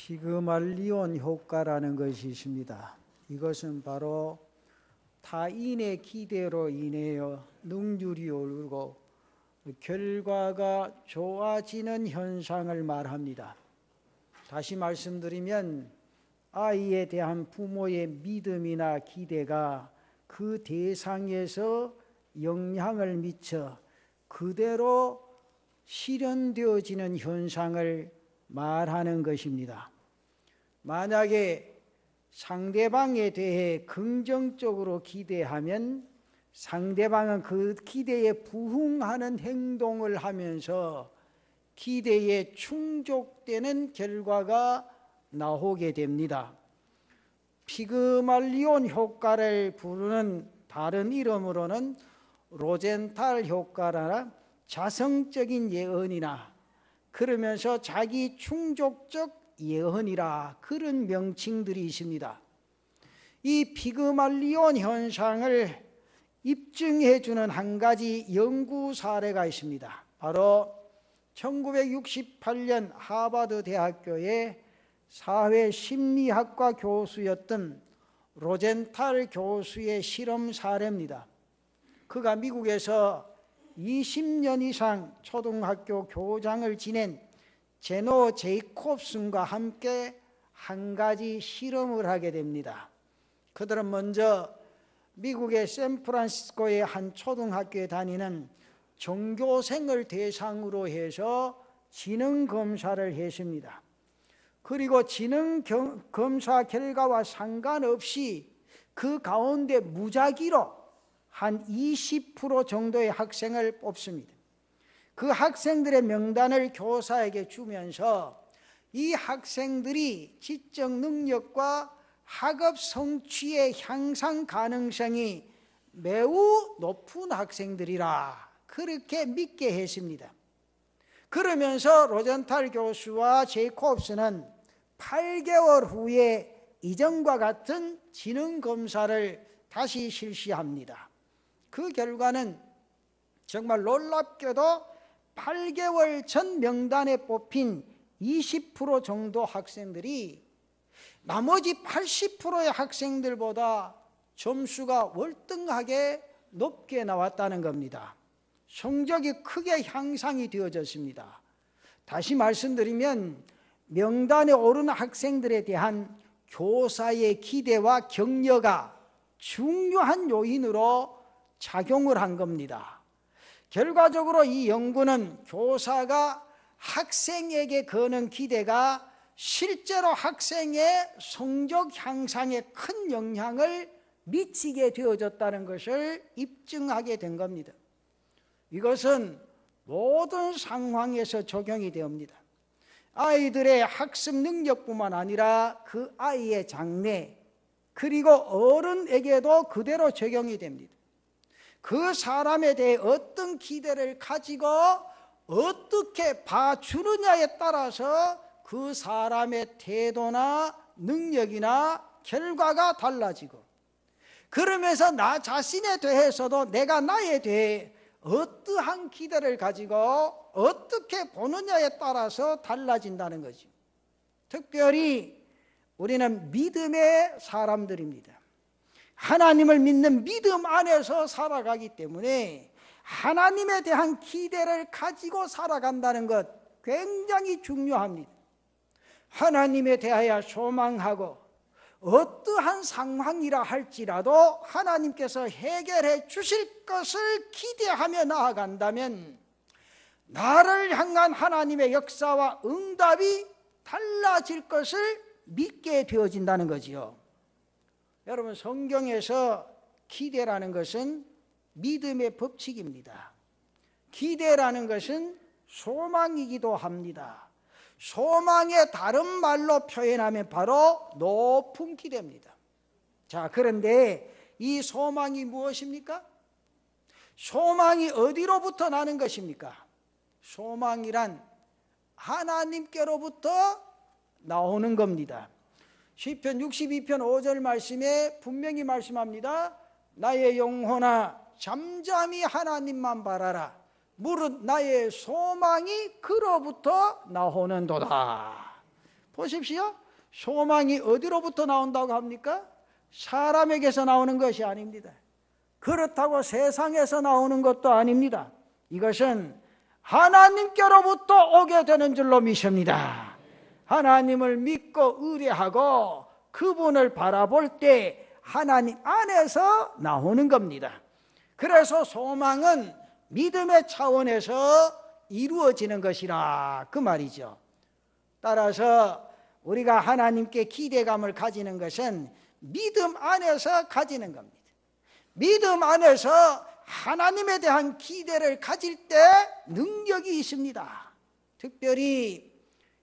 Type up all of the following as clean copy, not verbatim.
피그말리온 효과라는 것이 있습니다. 이것은 바로 타인의 기대로 인하여 능률이 오르고 결과가 좋아지는 현상을 말합니다. 다시 말씀드리면 아이에 대한 부모의 믿음이나 기대가 그 대상에서 영향을 미쳐 그대로 실현되어지는 현상을 말하는 것입니다. 만약에 상대방에 대해 긍정적으로 기대하면 상대방은 그 기대에 부응하는 행동을 하면서 기대에 충족되는 결과가 나오게 됩니다. 피그말리온 효과를 부르는 다른 이름으로는 로젠탈 효과나 자성적인 예언이나 그러면서 자기 충족적 예언이라 그런 명칭들이 있습니다. 이 피그말리온 현상을 입증해 주는 한 가지 연구 사례가 있습니다. 바로 1968년 하버드 대학교의 사회심리학과 교수였던 로젠탈 교수의 실험 사례입니다. 그가 미국에서 20년 이상 초등학교 교장을 지낸 제노 제이콥슨과 함께 한 가지 실험을 하게 됩니다. 그들은 먼저 미국의 샌프란시스코의 한 초등학교에 다니는 전교생을 대상으로 해서 지능 검사를 했습니다. 그리고 지능 검사 결과와 상관없이 그 가운데 무작위로 한 20% 정도의 학생을 뽑습니다. 그 학생들의 명단을 교사에게 주면서 이 학생들이 지적 능력과 학업 성취의 향상 가능성이 매우 높은 학생들이라 그렇게 믿게 했습니다. 그러면서 로젠탈 교수와 제이콥스는 8개월 후에 이전과 같은 지능 검사를 다시 실시합니다. 그 결과는 정말 놀랍게도 8개월 전 명단에 뽑힌 20% 정도 학생들이 나머지 80%의 학생들보다 점수가 월등하게 높게 나왔다는 겁니다. 성적이 크게 향상이 되어졌습니다. 다시 말씀드리면 명단에 오른 학생들에 대한 교사의 기대와 격려가 중요한 요인으로 작용을 한 겁니다. 결과적으로 이 연구는 교사가 학생에게 거는 기대가 실제로 학생의 성적 향상에 큰 영향을 미치게 되어졌다는 것을 입증하게 된 겁니다. 이것은 모든 상황에서 적용이 됩니다. 아이들의 학습 능력뿐만 아니라 그 아이의 장래 그리고 어른에게도 그대로 적용이 됩니다. 그 사람에 대해 어떤 기대를 가지고 어떻게 봐주느냐에 따라서 그 사람의 태도나 능력이나 결과가 달라지고 그러면서 나 자신에 대해서도 내가 나에 대해 어떠한 기대를 가지고 어떻게 보느냐에 따라서 달라진다는 거죠. 특별히 우리는 믿음의 사람들입니다. 하나님을 믿는 믿음 안에서 살아가기 때문에 하나님에 대한 기대를 가지고 살아간다는 것 굉장히 중요합니다. 하나님에 대하여 소망하고 어떠한 상황이라 할지라도 하나님께서 해결해 주실 것을 기대하며 나아간다면 나를 향한 하나님의 역사와 응답이 달라질 것을 믿게 되어진다는 거지요. 여러분, 성경에서 기대라는 것은 믿음의 법칙입니다. 기대라는 것은 소망이기도 합니다. 소망의 다른 말로 표현하면 바로 높은 기대입니다. 자, 그런데 이 소망이 무엇입니까? 소망이 어디로부터 나는 것입니까? 소망이란 하나님께로부터 나오는 겁니다. 시편 62편 5절 말씀에 분명히 말씀합니다. 나의 영혼아 잠잠히 하나님만 바라라. 무릇 나의 소망이 그로부터 나오는도다. 보십시오. 소망이 어디로부터 나온다고 합니까? 사람에게서 나오는 것이 아닙니다. 그렇다고 세상에서 나오는 것도 아닙니다. 이것은 하나님께로부터 오게 되는 줄로 믿습니다. 하나님을 믿고 의뢰하고 그분을 바라볼 때 하나님 안에서 나오는 겁니다. 그래서 소망은 믿음의 차원에서 이루어지는 것이라 그 말이죠. 따라서 우리가 하나님께 기대감을 가지는 것은 믿음 안에서 가지는 겁니다. 믿음 안에서 하나님에 대한 기대를 가질 때 능력이 있습니다. 특별히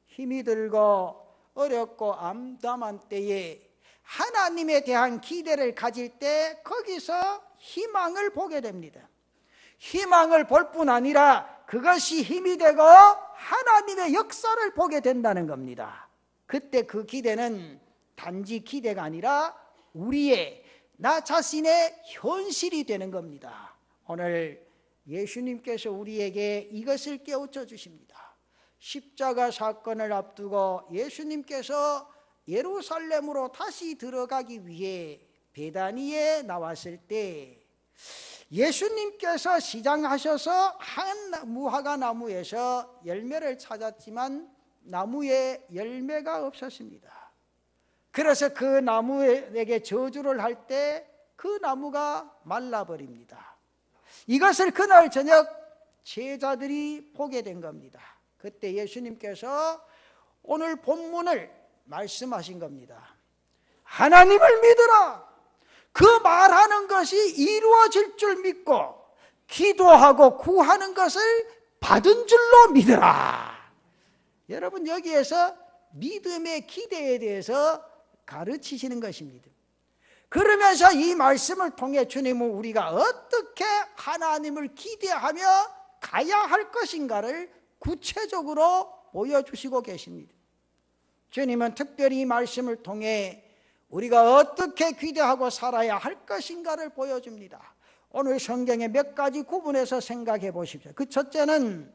힘이 들고 어렵고 암담한 때에 하나님에 대한 기대를 가질 때 거기서 희망을 보게 됩니다. 희망을 볼 뿐 아니라 그것이 힘이 되고 하나님의 역사를 보게 된다는 겁니다. 그때 그 기대는 단지 기대가 아니라 우리의 나 자신의 현실이 되는 겁니다. 오늘 예수님께서 우리에게 이것을 깨우쳐 주십니다. 십자가 사건을 앞두고 예수님께서 예루살렘으로 다시 들어가기 위해 베다니에 나왔을 때 예수님께서 시장하셔서 한 무화과 나무에서 열매를 찾았지만 나무에 열매가 없었습니다. 그래서 그 나무에게 저주를 할 때 그 나무가 말라버립니다. 이것을 그날 저녁 제자들이 보게 된 겁니다. 그때 예수님께서 오늘 본문을 말씀하신 겁니다. 하나님을 믿으라. 그 말하는 것이 이루어질 줄 믿고 기도하고 구하는 것을 받은 줄로 믿으라. 여러분, 여기에서 믿음의 기대에 대해서 가르치시는 것입니다. 그러면서 이 말씀을 통해 주님은 우리가 어떻게 하나님을 기대하며 가야 할 것인가를 구체적으로 보여주시고 계십니다. 주님은 특별히 이 말씀을 통해 우리가 어떻게 기대하고 살아야 할 것인가를 보여줍니다. 오늘 성경의 몇 가지 구분해서 생각해 보십시오. 그 첫째는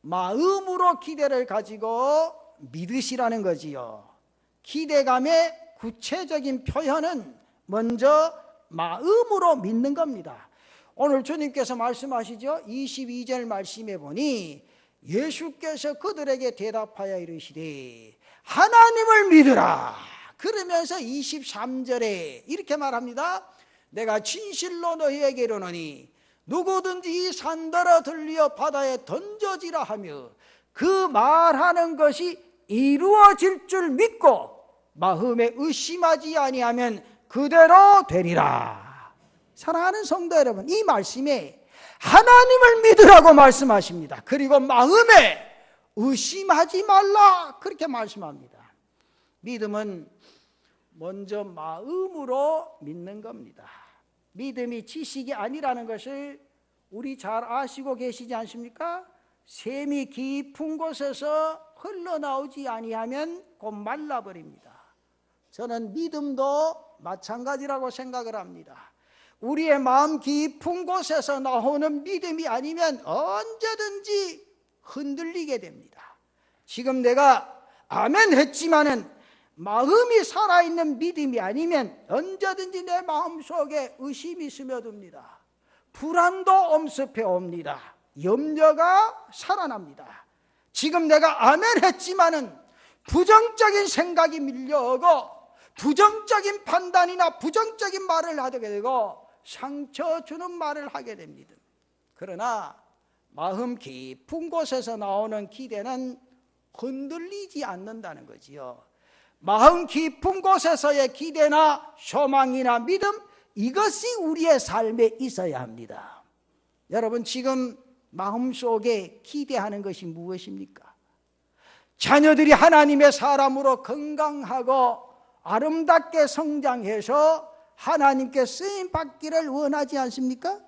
마음으로 기대를 가지고 믿으시라는 거지요. 기대감의 구체적인 표현은 먼저 마음으로 믿는 겁니다. 오늘 주님께서 말씀하시죠. 22절 말씀해 보니 예수께서 그들에게 대답하여 이르시되 하나님을 믿으라. 그러면서 23절에 이렇게 말합니다. 내가 진실로 너희에게 이르노니 누구든지 이 산더러 들려 바다에 던져지라 하며 그 말하는 것이 이루어질 줄 믿고 마음에 의심하지 아니하면 그대로 되리라. 사랑하는 성도 여러분, 이 말씀에 하나님을 믿으라고 말씀하십니다. 그리고 마음에 의심하지 말라 그렇게 말씀합니다. 믿음은 먼저 마음으로 믿는 겁니다. 믿음이 지식이 아니라는 것을 우리 잘 아시고 계시지 않습니까? 샘이 깊은 곳에서 흘러나오지 아니하면 곧 말라버립니다. 저는 믿음도 마찬가지라고 생각을 합니다. 우리의 마음 깊은 곳에서 나오는 믿음이 아니면 언제든지 흔들리게 됩니다. 지금 내가 아멘 했지만은 마음이 살아있는 믿음이 아니면 언제든지 내 마음속에 의심이 스며듭니다. 불안도 엄습해 옵니다. 염려가 살아납니다. 지금 내가 아멘 했지만은 부정적인 생각이 밀려오고 부정적인 판단이나 부정적인 말을 하게 되고 상처 주는 말을 하게 됩니다. 그러나 마음 깊은 곳에서 나오는 기대는 흔들리지 않는다는 거지요. 마음 깊은 곳에서의 기대나 소망이나 믿음, 이것이 우리의 삶에 있어야 합니다. 여러분, 지금 마음속에 기대하는 것이 무엇입니까? 자녀들이 하나님의 사람으로 건강하고 아름답게 성장해서 하나님께 쓰임 받기를 원하지 않습니까?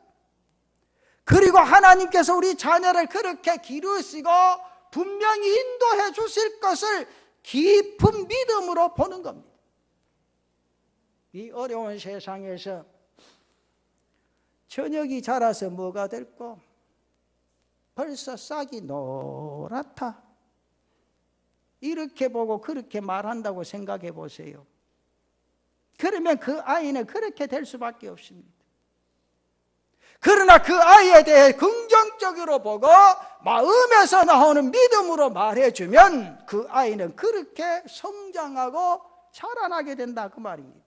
그리고 하나님께서 우리 자녀를 그렇게 기르시고 분명히 인도해 주실 것을 깊은 믿음으로 보는 겁니다. 이 어려운 세상에서 저녁이 자라서 뭐가 될꼬? 벌써 싹이 노랗다. 이렇게 보고 그렇게 말한다고 생각해 보세요. 그러면 그 아이는 그렇게 될 수밖에 없습니다. 그러나 그 아이에 대해 긍정적으로 보고 마음에서 나오는 믿음으로 말해주면 그 아이는 그렇게 성장하고 자라나게 된다, 그 말입니다.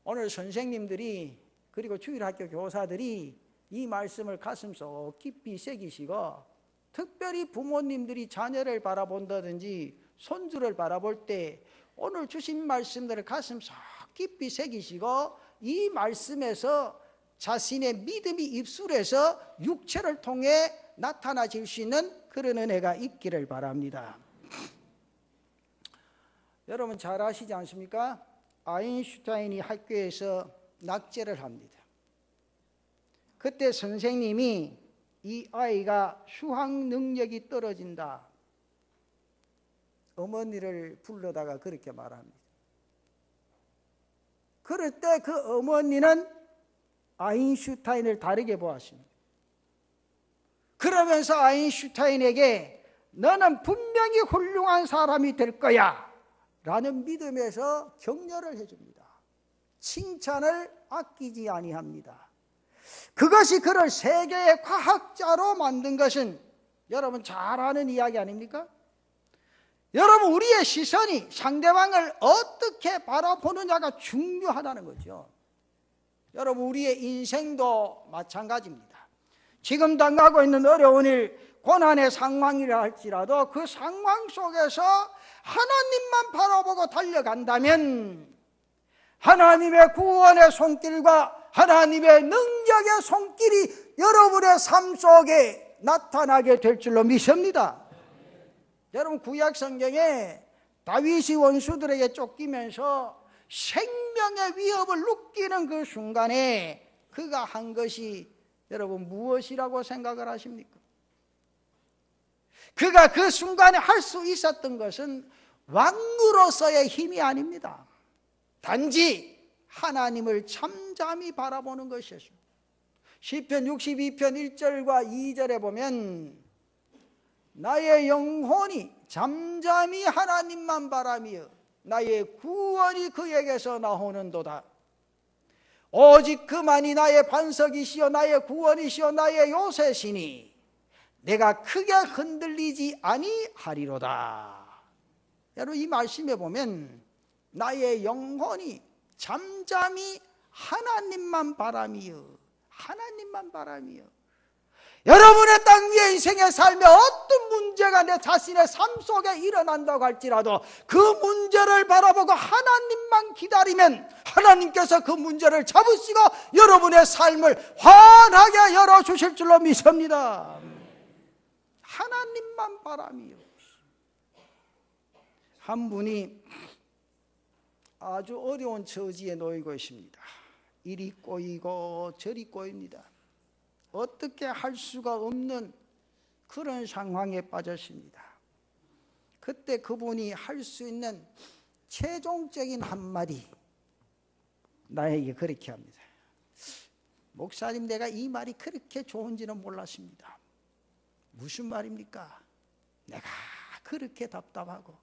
오늘 선생님들이 그리고 주일학교 교사들이 이 말씀을 가슴속 깊이 새기시고, 특별히 부모님들이 자녀를 바라본다든지 손주를 바라볼 때 오늘 주신 말씀들을 가슴속 깊이 새기시고 이 말씀에서 자신의 믿음이 입술에서 육체를 통해 나타나질 수 있는 그런 은혜가 있기를 바랍니다. 여러분 잘 아시지 않습니까? 아인슈타인이 학교에서 낙제를 합니다. 그때 선생님이 이 아이가 수학 능력이 떨어진다, 어머니를 불러다가 그렇게 말합니다. 그럴 때 그 어머니는 아인슈타인을 다르게 보았습니다. 그러면서 아인슈타인에게 너는 분명히 훌륭한 사람이 될 거야 라는 믿음에서 격려를 해줍니다. 칭찬을 아끼지 아니합니다. 그것이 그를 세계의 과학자로 만든 것은 여러분 잘 아는 이야기 아닙니까? 여러분, 우리의 시선이 상대방을 어떻게 바라보느냐가 중요하다는 거죠. 여러분, 우리의 인생도 마찬가지입니다. 지금 당하고 있는 어려운 일, 고난의 상황이라 할지라도 그 상황 속에서 하나님만 바라보고 달려간다면 하나님의 구원의 손길과 하나님의 능력의 손길이 여러분의 삶 속에 나타나게 될 줄로 믿습니다. 여러분, 구약 성경에 다윗이 원수들에게 쫓기면서 생명의 위협을 느끼는 그 순간에 그가 한 것이 여러분 무엇이라고 생각을 하십니까? 그가 그 순간에 할 수 있었던 것은 왕으로서의 힘이 아닙니다. 단지 하나님을 잠잠히 바라보는 것이었습니다. 시편 62편 1절과 2절에 보면 나의 영혼이 잠잠히 하나님만 바라며 나의 구원이 그에게서 나오는도다. 오직 그만이 나의 반석이시요 나의 구원이시요 나의 요새시니 내가 크게 흔들리지 아니하리로다. 여러분, 이 말씀에 보면 나의 영혼이 잠잠히 하나님만 바라며 하나님만 바라며, 여러분의 땅 위에 인생의 삶에 어떤 문제가 내 자신의 삶 속에 일어난다고 할지라도 그 문제를 바라보고 하나님만 기다리면 하나님께서 그 문제를 잡으시고 여러분의 삶을 환하게 열어주실 줄로 믿습니다. 하나님만 바라며. 한 분이 아주 어려운 처지에 놓이고 있습니다. 이리 꼬이고 저리 꼬입니다. 어떻게 할 수가 없는 그런 상황에 빠졌습니다. 그때 그분이 할 수 있는 최종적인 한마디, 나에게 그렇게 합니다. 목사님, 내가 이 말이 그렇게 좋은지는 몰랐습니다. 무슨 말입니까? 내가 그렇게 답답하고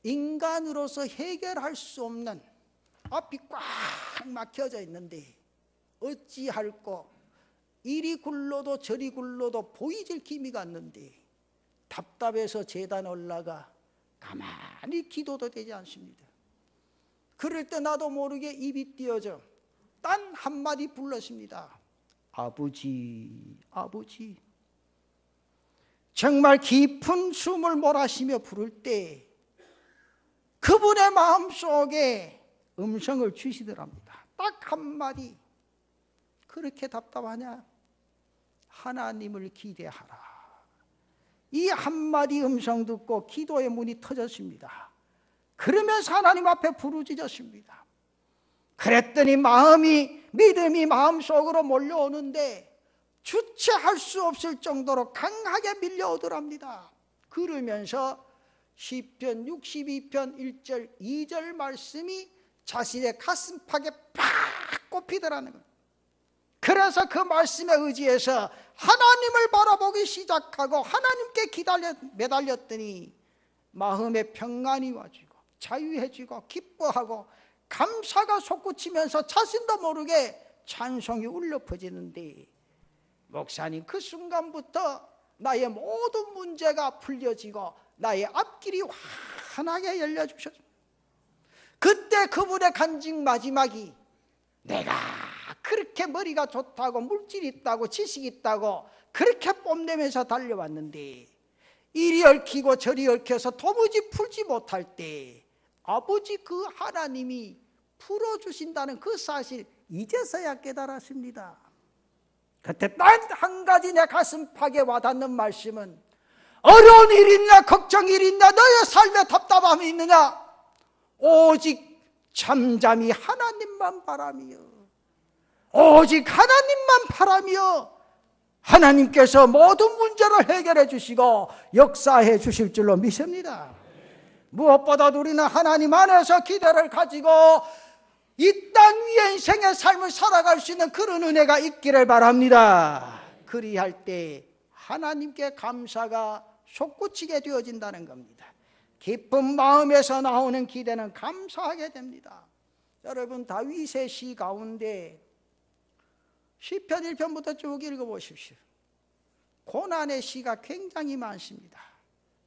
인간으로서 해결할 수 없는, 앞이 꽉 막혀져 있는데 어찌할꼬 이리 굴러도 저리 굴러도 보이질 기미가 않는데 답답해서 제단에 올라가 가만히 기도도 되지 않습니다. 그럴 때 나도 모르게 입이 띄어져 딴 한마디 불렀습니다. 아버지, 아버지. 정말 깊은 숨을 몰아쉬며 부를 때 그분의 마음속에 음성을 주시더랍니다. 딱 한마디. 그렇게 답답하냐? 하나님을 기대하라. 이 한마디 음성 듣고 기도의 문이 터졌습니다. 그러면서 하나님 앞에 부르짖었습니다. 그랬더니 믿음이 마음속으로 몰려오는데 주체할 수 없을 정도로 강하게 밀려오더랍니다. 그러면서 시편 62편 1절 2절 말씀이 자신의 가슴팍에 팍 꼽히더라는 거예요. 그래서 그 말씀에 의지해서 하나님을 바라보기 시작하고 하나님께 매달렸더니 마음에 평안이 와지고 자유해지고 기뻐하고 감사가 솟구치면서 자신도 모르게 찬송이 울려 퍼지는데, 목사님 그 순간부터 나의 모든 문제가 풀려지고 나의 앞길이 환하게 열려주셨습니다. 그때 그분의 간증 마지막이, 내가 그렇게 머리가 좋다고 물질이 있다고 지식이 있다고 그렇게 뽐내면서 달려왔는데 이리 얽히고 저리 얽혀서 도무지 풀지 못할 때 아버지 그 하나님이 풀어주신다는 그 사실 이제서야 깨달았습니다. 그때 단 한 가지 내 가슴팍에 와닿는 말씀은, 어려운 일이 있냐 걱정이 있냐 너의 삶에 답답함이 있느냐, 오직 잠잠히 하나님만 바라며, 오직 하나님만 바라며 하나님께서 모든 문제를 해결해 주시고 역사해 주실 줄로 믿습니다. 무엇보다도 우리는 하나님 안에서 기대를 가지고 이 땅 위에 인생의 삶을 살아갈 수 있는 그런 은혜가 있기를 바랍니다. 그리할 때 하나님께 감사가 솟구치게 되어진다는 겁니다. 기쁜 마음에서 나오는 기대는 감사하게 됩니다. 여러분, 다윗의 시 가운데 시편 1편부터 쭉 읽어보십시오. 고난의 시가 굉장히 많습니다.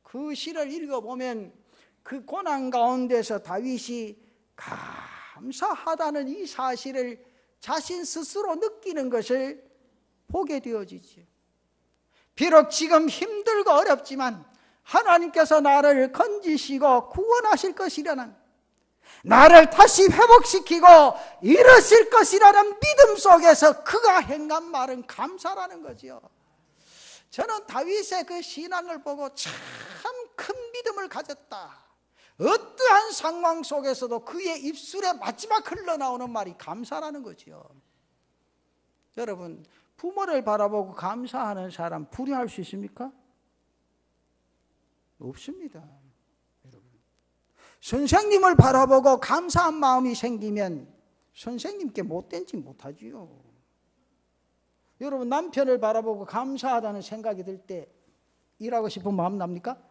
그 시를 읽어보면 그 고난 가운데서 다윗이 감사하다는 이 사실을 자신 스스로 느끼는 것을 보게 되어지죠. 비록 지금 힘들고 어렵지만 하나님께서 나를 건지시고 구원하실 것이라는, 나를 다시 회복시키고 일으실 것이라는 믿음 속에서 그가 행한 말은 감사라는 거죠. 저는 다윗의 그 신앙을 보고 참 큰 믿음을 가졌다. 어떠한 상황 속에서도 그의 입술에 마지막 흘러나오는 말이 감사라는 거죠. 여러분, 부모를 바라보고 감사하는 사람 불효할 수 있습니까? 없습니다. 여러분, 선생님을 바라보고 감사한 마음이 생기면 선생님께 못된 짓 못하지요. 여러분, 남편을 바라보고 감사하다는 생각이 들 때 일하고 싶은 마음 납니까?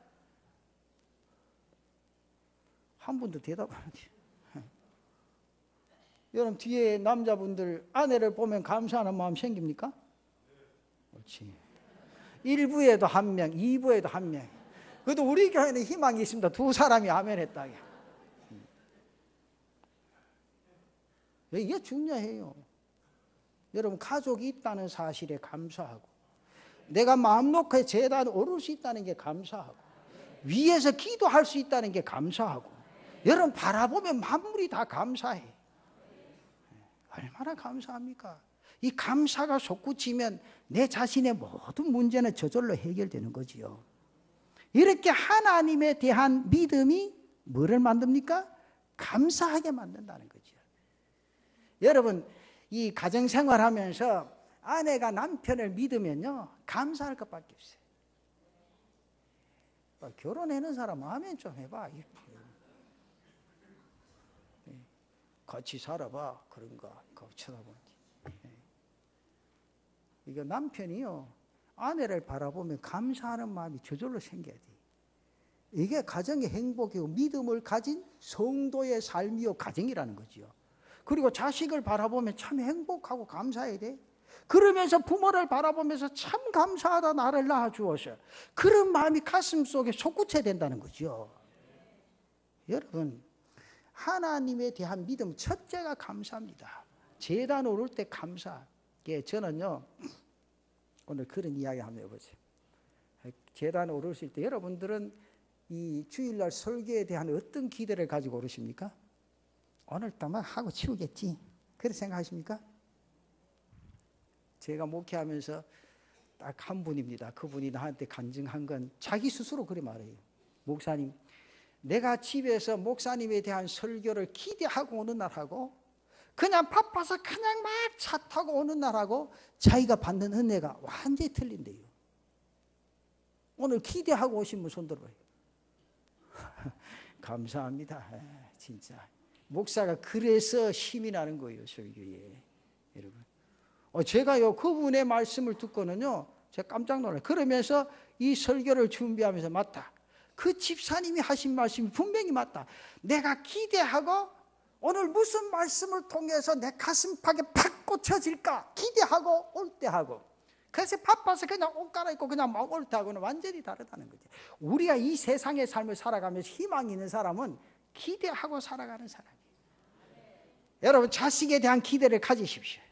한 분도 대답 안 해요. 여러분, 뒤에 남자분들 아내를 보면 감사하는 마음 생깁니까? 그렇지. 1부에도 한 명, 2부에도 한 명. 그래도 우리 교회는 희망이 있습니다. 2사람이 아멘 했다. 이게 중요해요. 여러분, 가족이 있다는 사실에 감사하고, 내가 마음 놓고 제단 오를 수 있다는 게 감사하고, 위에서 기도할 수 있다는 게 감사하고, 여러분 바라보면 만물이 다 감사해. 얼마나 감사합니까? 이 감사가 솟구치면 내 자신의 모든 문제는 저절로 해결되는 거지요. 이렇게 하나님에 대한 믿음이 뭐를 만듭니까? 감사하게 만든다는 거죠. 여러분, 이 가정생활하면서 아내가 남편을 믿으면요, 감사할 것밖에 없어요. 결혼하는 사람 아멘 좀 해봐. 같이 살아봐. 그런가 쳐다보지. 이거 남편이요, 아내를 바라보면 감사하는 마음이 저절로 생겨야 돼. 이게 가정의 행복이고 믿음을 가진 성도의 삶이요 가정이라는 거지요. 그리고 자식을 바라보면 참 행복하고 감사해야 돼. 그러면서 부모를 바라보면서 참 감사하다, 나를 낳아주어서. 그런 마음이 가슴 속에 솟구쳐야 된다는 거죠. 여러분, 하나님에 대한 믿음 첫째가 감사합니다. 제단 오를 때 감사. 예, 저는요, 오늘 그런 이야기 한번 해보세요. 제단 오르실 때 여러분들은 이 주일날 설교에 대한 어떤 기대를 가지고 오르십니까? 오늘따만 하고 치우겠지, 그렇게 생각하십니까? 제가 목회하면서 딱 한 분입니다. 그분이 나한테 간증한 건 자기 스스로 그래 말해요. 목사님, 내가 집에서 목사님에 대한 설교를 기대하고 오는 날하고 그냥 바빠서 그냥 막 차 타고 오는 날하고 자기가 받는 은혜가 완전히 틀린대요. 오늘 기대하고 오신 분 손 들어봐요. 감사합니다. 진짜 목사가 그래서 힘이 나는 거예요, 설교에. 여러분, 제가요 그분의 말씀을 듣고는요 제가 깜짝 놀라요. 그러면서 이 설교를 준비하면서 맞다, 그 집사님이 하신 말씀이 분명히 맞다. 내가 기대하고 오늘 무슨 말씀을 통해서 내 가슴팍에 팍 꽂혀질까 기대하고 올 때 하고, 그래서 바빠서 그냥 옷 갈아입고 그냥 막 올 때 하고는 완전히 다르다는 거죠. 우리가 이 세상의 삶을 살아가면서 희망이 있는 사람은 기대하고 살아가는 사람이에요. 여러분, 자식에 대한 기대를 가지십시오.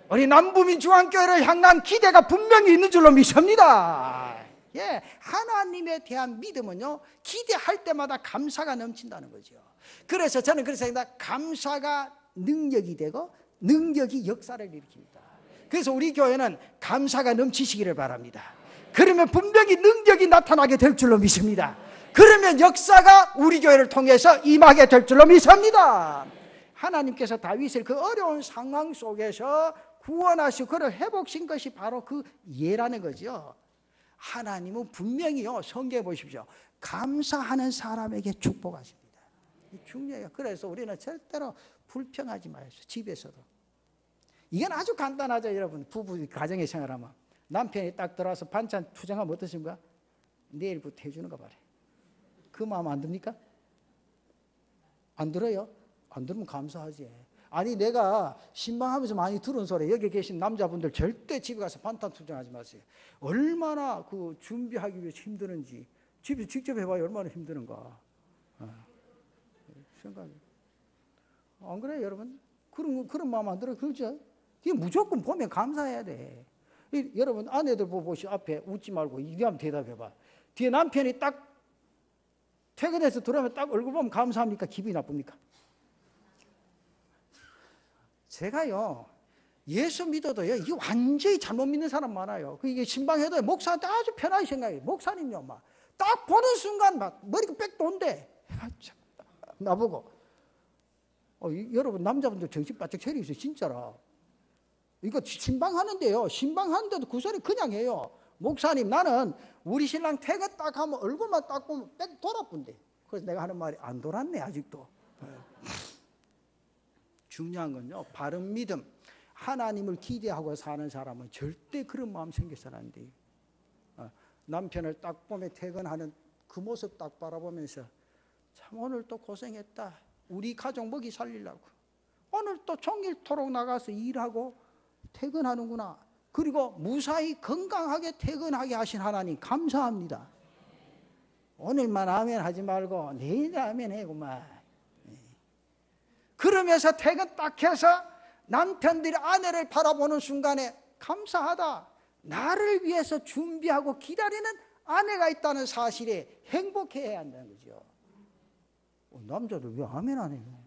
우리 남부민 중앙교회를 향한 기대가 분명히 있는 줄로 믿습니다. 예, 하나님에 대한 믿음은요, 기대할 때마다 감사가 넘친다는 거죠. 그래서 저는 그래서 감사가 능력이 되고 능력이 역사를 일으킵니다. 그래서 우리 교회는 감사가 넘치시기를 바랍니다. 그러면 분명히 능력이 나타나게 될 줄로 믿습니다. 그러면 역사가 우리 교회를 통해서 임하게 될 줄로 믿습니다. 하나님께서 다윗을 그 어려운 상황 속에서 구원하시고 그를 회복신 것이 바로 그 예라는 거죠. 하나님은 분명히요, 성경에 보십시오, 감사하는 사람에게 축복하십니다. 중요해요. 그래서 우리는 절대로 불평하지 마세요. 집에서도. 이건 아주 간단하죠. 여러분, 부부 가정의 생활하면 남편이 딱 들어와서 반찬 투정하면 어떠신가? 내일부터 해주는 거 말이에요. 그 마음 안 듭니까? 안 들어요? 안 들으면 감사하지. 아니, 내가 신방하면서 많이 들은 소리, 여기 계신 남자분들 절대 집에 가서 반찬 투정하지 마세요. 얼마나 그 준비하기 위해서 힘드는지 집에서 직접 해봐야 얼마나 힘드는가. 생각이. 안 그래요, 여러분? 그런 마음 안 들어요? 그렇죠? 이게 무조건 보면 감사해야 돼. 여러분, 아내들 보시고 앞에 웃지 말고 이리 한번 대답해봐. 뒤에 남편이 딱 퇴근해서 들어오면 딱 얼굴 보면 감사합니까? 기분이 나쁩니까? 제가요, 예수 믿어도요, 이게 완전히 잘못 믿는 사람 많아요. 이게 신방해도 목사한테 아주 편하게 생각해요. 목사님요, 막 딱 보는 순간 막 머리가 빽 돈대. 나보고, 여러분, 남자분들 정신 바짝 차리세요, 진짜라. 이거 신방하는데요, 신방하는데도 그 소리 그냥 해요. 목사님, 나는 우리 신랑 퇴근 딱 하면 얼굴만 딱 보면 빽 돌아본대. 그래서 내가 하는 말이, 안 돌았네 아직도. 중요한 건요, 바른 믿음, 하나님을 기대하고 사는 사람은 절대 그런 마음 생겨서는 안 돼요. 남편을 딱 보면 퇴근하는 그 모습 딱 바라보면서, 참 오늘 또 고생했다, 우리 가족 먹이 살리려고 오늘 또 종일토록 나가서 일하고 퇴근하는구나. 그리고 무사히 건강하게 퇴근하게 하신 하나님 감사합니다. 오늘만 아멘 하지 말고 내일 아멘 해구만. 그러면서 퇴근 딱 해서 남편들이 아내를 바라보는 순간에 감사하다, 나를 위해서 준비하고 기다리는 아내가 있다는 사실에 행복해야 한다는 거죠. 남자들 왜 아멘 안 해요?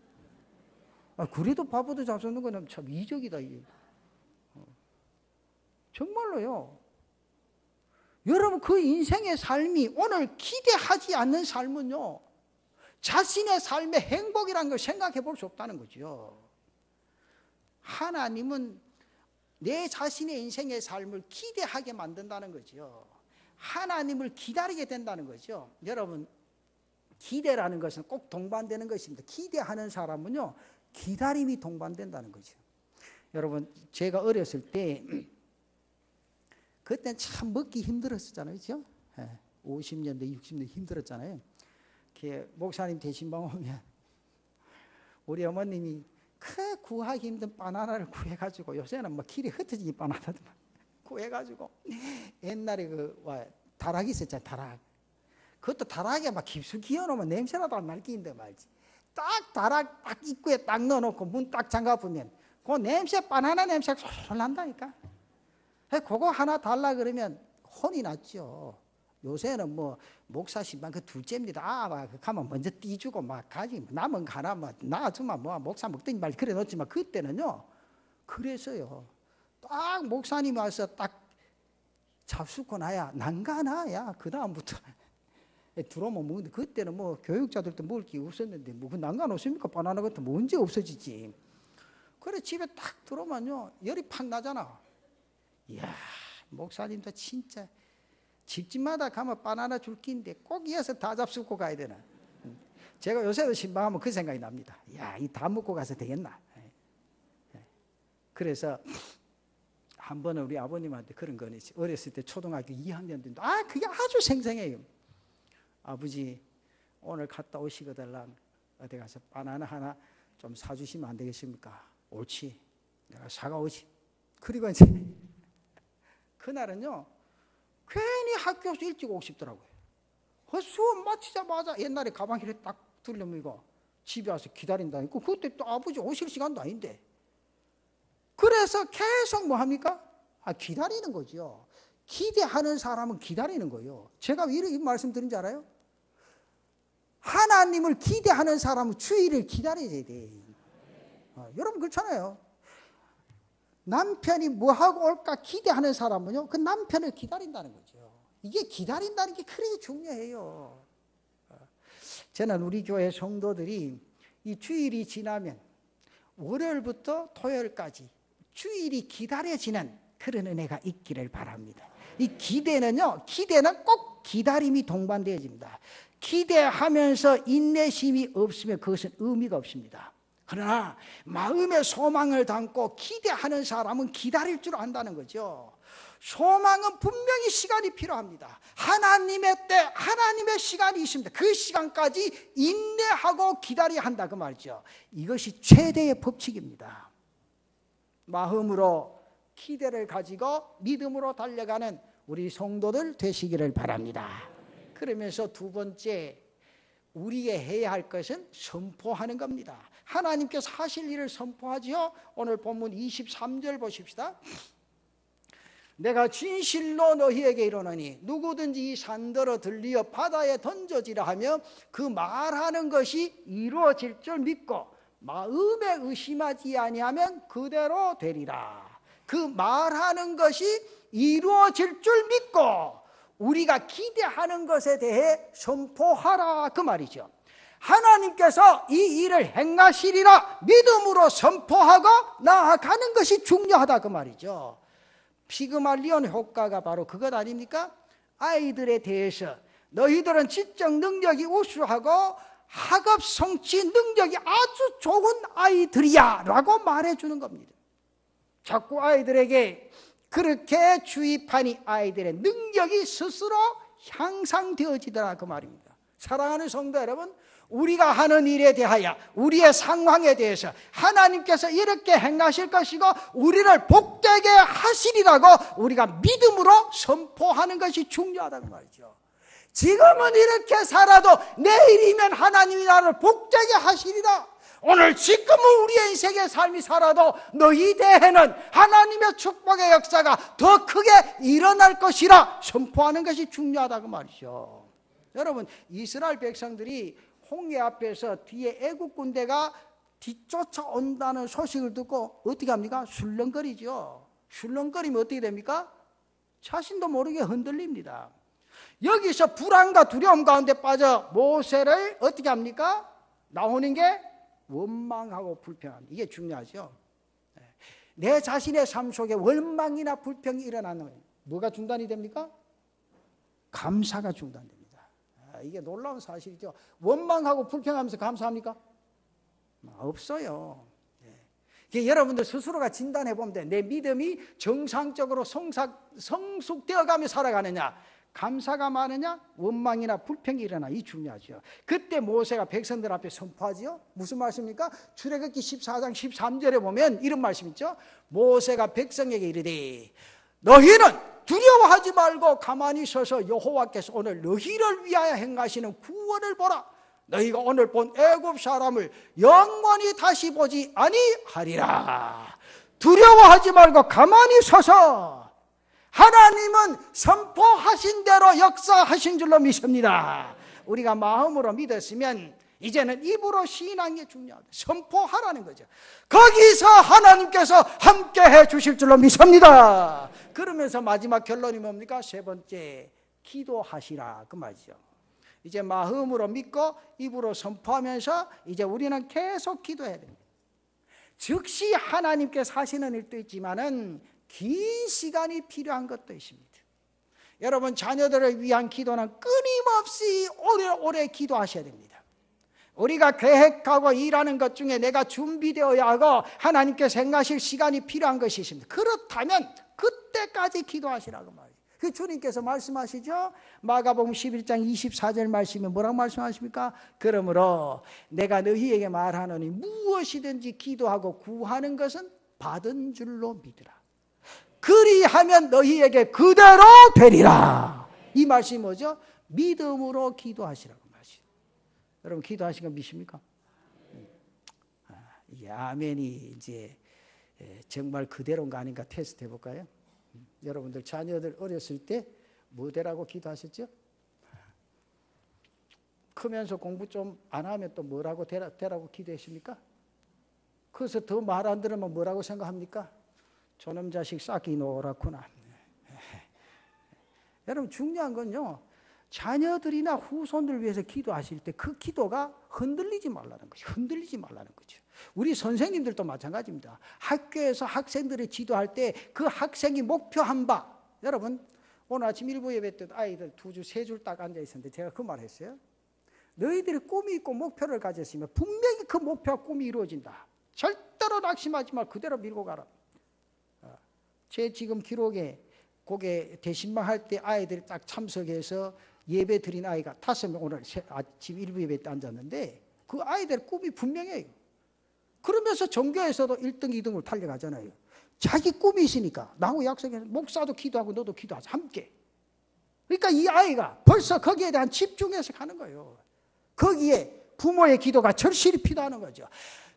그래도 바보도 잡수는 건 참 이적이다. 이게. 정말로요. 여러분, 그 인생의 삶이 오늘 기대하지 않는 삶은요, 자신의 삶의 행복이라는 걸 생각해 볼 수 없다는 거죠. 하나님은 내 자신의 인생의 삶을 기대하게 만든다는 거죠. 하나님을 기다리게 된다는 거죠. 여러분, 기대라는 것은 꼭 동반되는 것입니다. 기대하는 사람은요, 기다림이 동반된다는 거죠. 여러분, 제가 어렸을 때 그때는 참 먹기 힘들었었잖아요. 그렇죠? 50년대, 60년대 힘들었잖아요. 목사님 대신방 오면 우리 어머님이 그 구하기 힘든 바나나를 구해가지고, 요새는 뭐 길이 흩어지니 바나나도 구해가지고, 옛날에 다락 있었잖아요. 다락. 그것도 다락에 막 깊숙이 넣어놓으면 냄새나도 안 날 끼인데 말지. 딱 다락 딱 입구에 딱 넣어놓고 문 딱 잠가보면 그 냄새, 바나나 냄새가 솔솔 난다니까. 그거 하나 달라 그러면 혼이 났죠. 요새는 뭐 목사 신방 그 둘째입니다. 막 가면 먼저 띠주고 막 가지, 남은 거 하나 뭐 놔주면 뭐 목사 먹든지 말 그래 놓지만, 그때는요 그래서요, 딱 목사님 와서 딱 잡수고 나야 난가나야 그 다음부터 들어오면 먹는데, 그때는 뭐 교육자들도 먹을 게 없었는데 뭐 그 난간 없습니까? 바나나 같은 뭐 언제 없어지지. 그래 집에 딱 들어오면요 열이 팍 나잖아. 이야, 목사님도 진짜 집집마다 가면 바나나 줄 끼인데 꼭 이어서 다 잡수고 가야 되나. 제가 요새도 신방하면 그 생각이 납니다. 야, 이 다 먹고 가서 되겠나. 그래서 한 번은 우리 아버님한테 그런 거 있어요. 어렸을 때 초등학교 2학년 때인데, 그게 아주 생생해요. 아버지 오늘 갔다 오시거들랑 어디 가서 바나나 하나 좀 사주시면 안 되겠습니까? 옳지, 내가 사가오지. 그리고 이제 그날은요 괜히 학교에서 일찍 오고 싶더라고요. 수업 마치자마자 옛날에 가방에 딱 들려미고 집에 와서 기다린다니까. 그때 또 아버지 오실 시간도 아닌데. 그래서 계속 뭐 합니까? 기다리는 거죠. 기대하는 사람은 기다리는 거예요. 제가 왜 이런 말씀 드린 줄 알아요? 하나님을 기대하는 사람은 주일을 기다려야 돼. 여러분 그렇잖아요. 남편이 뭐 하고 올까 기대하는 사람은요, 그 남편을 기다린다는 거죠. 이게 기다린다는 게 그렇게 중요해요. 저는 우리 교회 성도들이 이 주일이 지나면 월요일부터 토요일까지 주일이 기다려지는 그런 은혜가 있기를 바랍니다. 이 기대는요, 기대는 꼭 기다림이 동반되어집니다. 기대하면서 인내심이 없으면 그것은 의미가 없습니다. 그러나 마음의 소망을 담고 기대하는 사람은 기다릴 줄 안다는 거죠. 소망은 분명히 시간이 필요합니다. 하나님의 때, 하나님의 시간이 있습니다. 그 시간까지 인내하고 기다려야 한다 그 말이죠. 이것이 최대의 법칙입니다. 마음으로 기대를 가지고 믿음으로 달려가는 우리 성도들 되시기를 바랍니다. 그러면서 두 번째, 우리가 해야 할 것은 선포하는 겁니다. 하나님께서 하실 일을 선포하지요. 오늘 본문 23절 보십시다. 내가 진실로 너희에게 이르노니 누구든지 이 산더러 들리어 바다에 던져지라 하며 그 말하는 것이 이루어질 줄 믿고 마음에 의심하지 아니하면 그대로 되리라. 그 말하는 것이 이루어질 줄 믿고 우리가 기대하는 것에 대해 선포하라 그 말이죠. 하나님께서 이 일을 행하시리라 믿음으로 선포하고 나아가는 것이 중요하다 그 말이죠. 피그말리온 효과가 바로 그것 아닙니까? 아이들에 대해서 너희들은 지적 능력이 우수하고 학업 성취 능력이 아주 좋은 아이들이야 라고 말해주는 겁니다. 자꾸 아이들에게 그렇게 주입하니 아이들의 능력이 스스로 향상되어지더라 그 말입니다. 사랑하는 성도 여러분, 우리가 하는 일에 대하여 우리의 상황에 대해서 하나님께서 이렇게 행하실 것이고 우리를 복되게 하시리라고 우리가 믿음으로 선포하는 것이 중요하다고 말이죠. 지금은 이렇게 살아도 내일이면 하나님이 나를 복되게 하시리라. 오늘 지금은 우리의 인생의 삶이 살아도 너희 대해는 하나님의 축복의 역사가 더 크게 일어날 것이라 선포하는 것이 중요하다고 말이죠. 여러분, 이스라엘 백성들이 홍해 앞에서 뒤에 애국 군대가 뒤쫓아온다는 소식을 듣고 어떻게 합니까? 술렁거리죠. 술렁거리면 어떻게 됩니까? 자신도 모르게 흔들립니다. 여기서 불안과 두려움 가운데 빠져 모세를 어떻게 합니까? 나오는 게 원망하고 불평합니다. 이게 중요하죠. 내 자신의 삶 속에 원망이나 불평이 일어나는 뭐가 중단이 됩니까? 감사가 중단됩니다. 이게 놀라운 사실이죠. 원망하고 불평하면서 감사합니까? 없어요. 여러분들 스스로가 진단해 보면 돼. 내 믿음이 정상적으로 성숙되어 가며 살아가느냐, 감사가 많으냐, 원망이나 불평이 일어나. 이 중요하죠. 그때 모세가 백성들 앞에 선포하지요. 무슨 말씀입니까? 출애굽기 14장 13절에 보면 이런 말씀 있죠. 모세가 백성에게 이르되 너희는 두려워하지 말고 가만히 서서 여호와께서 오늘 너희를 위하여 행하시는 구원을 보라. 너희가 오늘 본 애굽 사람을 영원히 다시 보지 아니하리라. 두려워하지 말고 가만히 서서 하나님은 선포하신 대로 역사하신 줄로 믿습니다. 우리가 마음으로 믿었으면 이제는 입으로 시인하는 게 중요하다. 선포하라는 거죠. 거기서 하나님께서 함께해 주실 줄로 믿습니다. 그러면서 마지막 결론이 뭡니까? 세 번째, 기도하시라 그 말이죠. 이제 마음으로 믿고 입으로 선포하면서 이제 우리는 계속 기도해야 됩니다. 즉시 하나님께서 하시는 일도 있지만은 긴 시간이 필요한 것도 있습니다. 여러분, 자녀들을 위한 기도는 끊임없이 오래오래 기도하셔야 됩니다. 우리가 계획하고 일하는 것 중에 내가 준비되어야 하고 하나님께서 행하실 시간이 필요한 것이 있습니다. 그렇다면 그때까지 기도하시라고 말이에요. 그 주님께서 말씀하시죠. 마가복음 11장 24절 말씀에 뭐라고 말씀하십니까? 그러므로 내가 너희에게 말하노니 무엇이든지 기도하고 구하는 것은 받은 줄로 믿으라. 그리하면 너희에게 그대로 되리라. 이 말씀이 뭐죠? 믿음으로 기도하시라고 말씀. 여러분 기도하신 거 믿습니까? 이 아멘이 이제 정말 그대로인가 아닌가 테스트 해볼까요? 여러분들 자녀들 어렸을 때 뭐되라고 기도하셨죠? 크면서 공부 좀 안 하면 또 뭐라고 되라고 기도했습니까? 그래서 더 말 안 들으면 뭐라고 생각합니까? 저놈 자식 싹이 노랗구나. 여러분 중요한 건요, 자녀들이나 후손들 위해서 기도하실 때 그 기도가 흔들리지 말라는 거죠. 흔들리지 말라는 거죠. 우리 선생님들도 마찬가지입니다. 학교에서 학생들을 지도할 때 그 학생이 목표한 바, 여러분 오늘 아침 일부 예배 때 아이들 2줄 3줄 딱 앉아 있었는데 제가 그 말 했어요. 너희들이 꿈이 있고 목표를 가졌으면 분명히 그 목표와 꿈이 이루어진다. 절대로 낙심하지 말고 그대로 밀고 가라. 제 지금 기록에 거기에 대신방할 때 아이들이 딱 참석해서 예배 드린 아이가 5명 오늘 아침 일부 예배 때 앉았는데 그 아이들 꿈이 분명해요. 그러면서 전교에서도 1등, 2등을 달려가잖아요. 자기 꿈이 있으니까 나하고 약속해서 목사도 기도하고 너도 기도하자 함께. 그러니까 이 아이가 벌써 거기에 대한 집중해서 가는 거예요. 거기에 부모의 기도가 절실히 필요하는 거죠.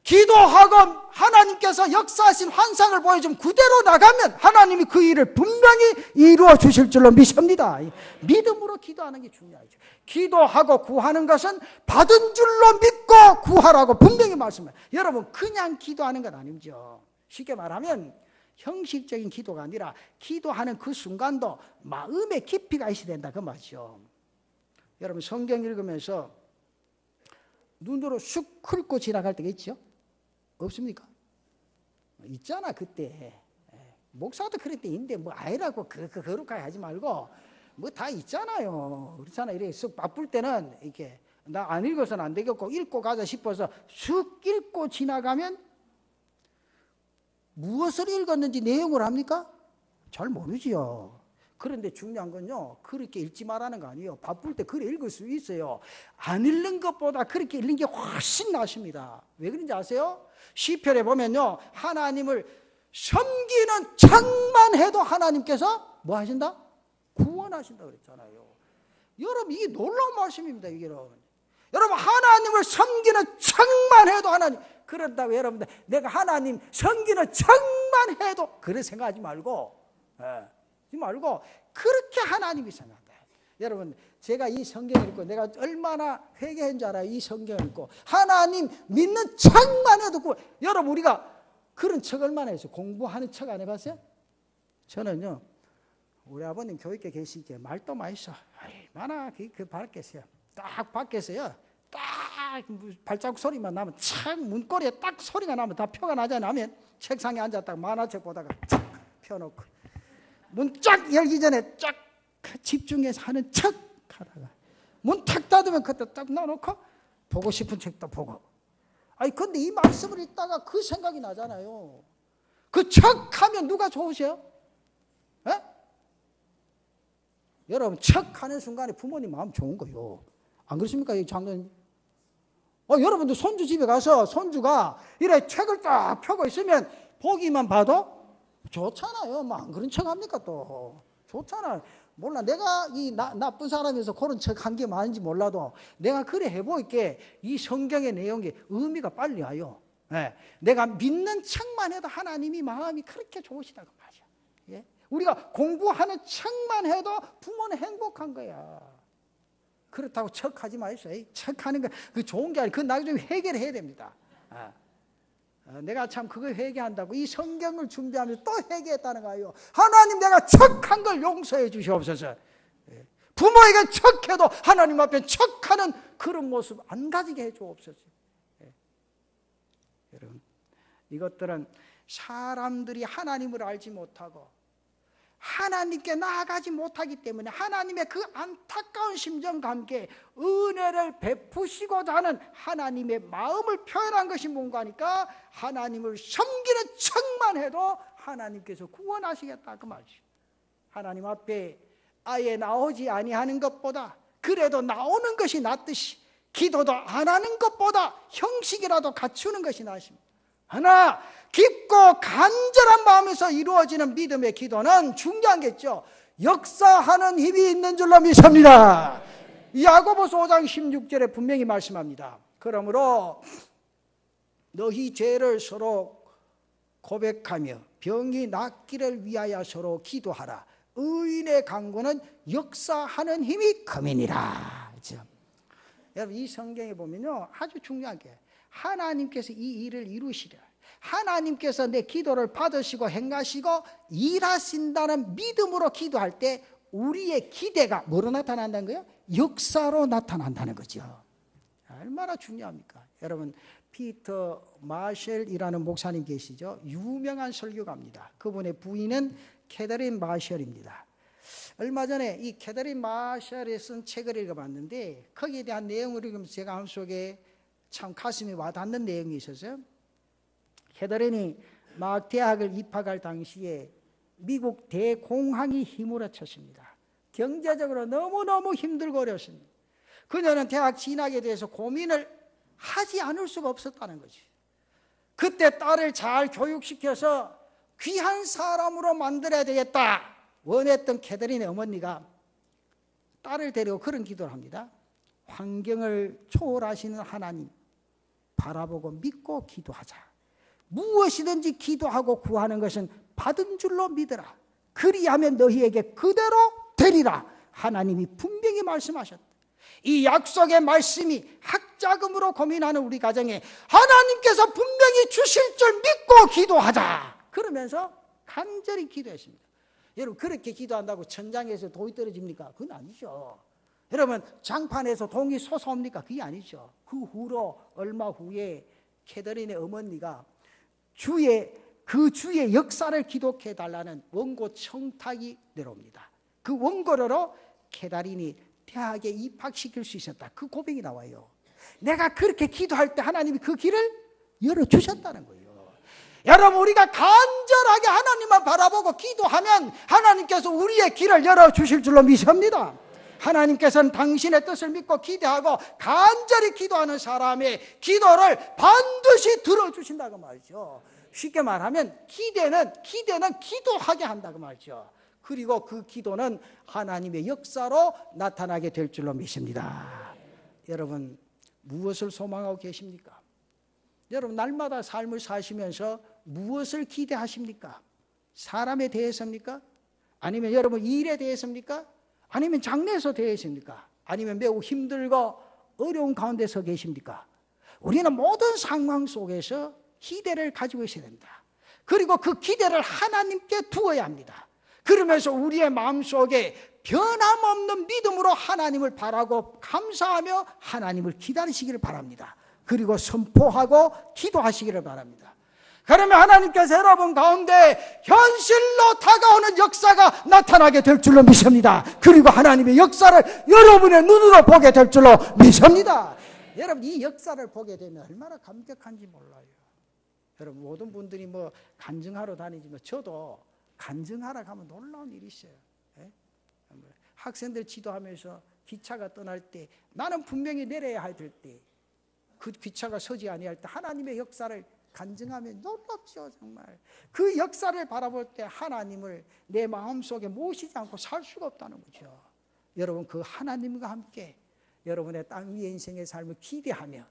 기도하고 하나님께서 역사하신 환상을 보여주면 그대로 나가면 하나님이 그 일을 분명히 이루어 주실 줄로 믿습니다. 믿음으로 기도하는 게 중요하죠. 기도하고 구하는 것은 받은 줄로 믿고 구하라고 분명히 말씀해요. 여러분 그냥 기도하는 건 아니죠. 쉽게 말하면 형식적인 기도가 아니라 기도하는 그 순간도 마음의 깊이가 있어야 된다 그 말이죠. 여러분 성경 읽으면서 눈으로 쑥 훑고 지나갈 때가 있죠? 없습니까? 있잖아 그때. 목사도 그럴 때 있는데 뭐 아이라고 거룩하게 하지 말고 뭐 다 있잖아요. 그렇잖아. 이렇게 쑥 바쁠 때는 이렇게 나 안 읽어서는 안 되겠고 읽고 가자 싶어서 쑥 읽고 지나가면 무엇을 읽었는지 내용을 합니까? 잘 모르지요. 그런데 중요한 건요, 그렇게 읽지 말라는 거 아니에요. 바쁠 때 그래 읽을 수 있어요. 안 읽는 것보다 그렇게 읽는 게 훨씬 낫습니다. 왜 그런지 아세요? 시편에 보면요, 하나님을 섬기는 척만 해도 하나님께서 뭐 하신다? 구원하신다 그랬잖아요. 여러분 이게 놀라운 말씀입니다. 이게 여러분 하나님을 섬기는 척만 해도 하나님, 그런다고 여러분들 내가 하나님 섬기는 척만 해도 그래 생각하지 말고 그렇게 하나님이 생각한다. 여러분 제가 이 성경을 읽고 내가 얼마나 회개한 줄 알아요. 이 성경을 읽고 하나님 믿는 척만 해도 여러분 우리가 그런 척 얼마나 했어요. 공부하는 척 안 해봤어요? 저는요 우리 아버님 교육에 계시기에 말도 많이 써. 얼마나 그 밖에서요. 딱 밖에서요. 딱 발자국 소리만 나면 책 문고리에 딱 소리가 나면 다 표가 나잖아요. 나면 책상에 앉았다가 만화책 보다가 쫙 펴놓고 문 쫙 열기 전에 쫙 집중해서 하는 척 하다가 문 탁 닫으면 그때 딱 놔놓고 보고 싶은 책도 보고. 아니 근데 이 말씀을 읽다가 그 생각이 나잖아요. 그 척하면 누가 좋으세요? 에? 여러분 척하는 순간에 부모님 마음 좋은 거요. 안 그렇습니까? 이 장로님. 여러분들 손주 집에 가서 손주가 이래 책을 딱 펴고 있으면 보기만 봐도 좋잖아요. 뭐 안 그런 척 합니까 또. 좋잖아요. 몰라 내가 이 나쁜 사람에서 그런 척 한 게 많은지 몰라도 내가 그래 해볼게. 이 성경의 내용이 의미가 빨리 와요. 네. 내가 믿는 척만 해도 하나님이 마음이 그렇게 좋으시다고 말이야. 예? 우리가 공부하는 척만 해도 부모는 행복한 거야. 그렇다고 척하지 마세요. 척하는 거 그 좋은 게 아니고 그 나중에 회개를 해야 됩니다. 내가 참 그거 회개한다고 이 성경을 준비하면서 또 회개했다는 거예요. 하나님 내가 척한 걸 용서해 주시옵소서. 부모에게 척해도 하나님 앞에 척하는 그런 모습 안 가지게 해 주옵소서. 여러분 이것들은 사람들이 하나님을 알지 못하고 하나님께 나아가지 못하기 때문에 하나님의 그 안타까운 심정과 함께 은혜를 베푸시고자 하는 하나님의 마음을 표현한 것이 뭔가 하니까 하나님을 섬기는 척만 해도 하나님께서 구원하시겠다 그 말이죠. 하나님 앞에 아예 나오지 아니하는 것보다 그래도 나오는 것이 낫듯이 기도도 안 하는 것보다 형식이라도 갖추는 것이 낫습니다. 하나 깊고 간절한 마음에서 이루어지는 믿음의 기도는 중요하겠죠. 역사하는 힘이 있는 줄로 믿습니다. 야고보서 5장 16절에 분명히 말씀합니다. 그러므로 너희 죄를 서로 고백하며 병이 낫기를 위하여 서로 기도하라. 의인의 간구는 역사하는 힘이 큼이니라. 그렇죠? 여러분 이 성경에 보면요 아주 중요한 게 하나님께서 이 일을 이루시려 하나님께서 내 기도를 받으시고 행하시고 일하신다는 믿음으로 기도할 때 우리의 기대가 뭐로 나타난다는 거예요? 역사로 나타난다는 거죠. 얼마나 중요합니까? 여러분 피터 마셜이라는 목사님 계시죠? 유명한 설교가입니다. 그분의 부인은 캐더린 마셜입니다. 얼마 전에 이 캐더린 마셜이 쓴 책을 읽어봤는데 거기에 대한 내용을 읽으면서 제가 마음속에 참 가슴이 와닿는 내용이 있었어요. 캐더린이 막 대학을 입학할 당시에 미국 대공황이 휘몰아쳤습니다. 경제적으로 너무너무 힘들고 어려웠습니다. 그녀는 대학 진학에 대해서 고민을 하지 않을 수가 없었다는 거지. 그때 딸을 잘 교육시켜서 귀한 사람으로 만들어야 되겠다 원했던 캐더린의 어머니가 딸을 데리고 그런 기도를 합니다. 환경을 초월하시는 하나님 바라보고 믿고 기도하자. 무엇이든지 기도하고 구하는 것은 받은 줄로 믿으라. 그리하면 너희에게 그대로 되리라. 하나님이 분명히 말씀하셨다. 이 약속의 말씀이 학자금으로 고민하는 우리 가정에 하나님께서 분명히 주실 줄 믿고 기도하자. 그러면서 간절히 기도했습니다. 여러분 그렇게 기도한다고 천장에서 돈이 떨어집니까? 그건 아니죠. 여러분 장판에서 돈이 솟아옵니까? 그게 아니죠. 그 후로 얼마 후에 캐더린의 어머니가 그 주의 역사를 기록해 달라는 원고 청탁이 내려옵니다. 그 원고로 캐더린이 대학에 입학시킬 수 있었다. 그 고백이 나와요. 내가 그렇게 기도할 때 하나님이 그 길을 열어주셨다는 거예요. 여러분 우리가 간절하게 하나님만 바라보고 기도하면 하나님께서 우리의 길을 열어주실 줄로 믿습니다. 하나님께서는 당신의 뜻을 믿고 기대하고 간절히 기도하는 사람의 기도를 반드시 들어주신다고 말이죠. 쉽게 말하면 기대는 기도하게 한다고 말이죠. 그리고 그 기도는 하나님의 역사로 나타나게 될 줄로 믿습니다. 여러분 무엇을 소망하고 계십니까? 여러분 날마다 삶을 사시면서 무엇을 기대하십니까? 사람에 대해서입니까? 아니면 여러분 일에 대해서입니까? 아니면 장래에서 대해서입니까? 아니면 매우 힘들고 어려운 가운데서 계십니까? 우리는 모든 상황 속에서 기대를 가지고 있어야 됩니다. 그리고 그 기대를 하나님께 두어야 합니다. 그러면서 우리의 마음속에 변함없는 믿음으로 하나님을 바라고 감사하며 하나님을 기다리시기를 바랍니다. 그리고 선포하고 기도하시기를 바랍니다. 그러면 하나님께서 여러분 가운데 현실로 다가오는 역사가 나타나게 될 줄로 믿습니다. 그리고 하나님의 역사를 여러분의 눈으로 보게 될 줄로 믿습니다. 여러분 이 역사를 보게 되면 얼마나 감격한지 몰라요. 여러분 모든 분들이 뭐 간증하러 다니지만 저도 간증하러 가면 놀라운 일이 있어요. 학생들 지도하면서 기차가 떠날 때 나는 분명히 내려야 할 때 그 기차가 서지 아니할 때 하나님의 역사를 간증하면 놀랍죠. 정말 그 역사를 바라볼 때 하나님을 내 마음속에 모시지 않고 살 수가 없다는 거죠. 여러분 그 하나님과 함께 여러분의 땅 위의 인생의 삶을 기대하며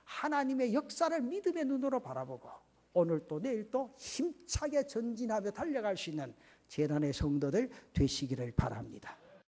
하나님의 역사를 믿음의 눈으로 바라보고 오늘 또 내일 또 힘차게 전진하며 달려갈 수 있는 재단의 성도들 되시기를 바랍니다.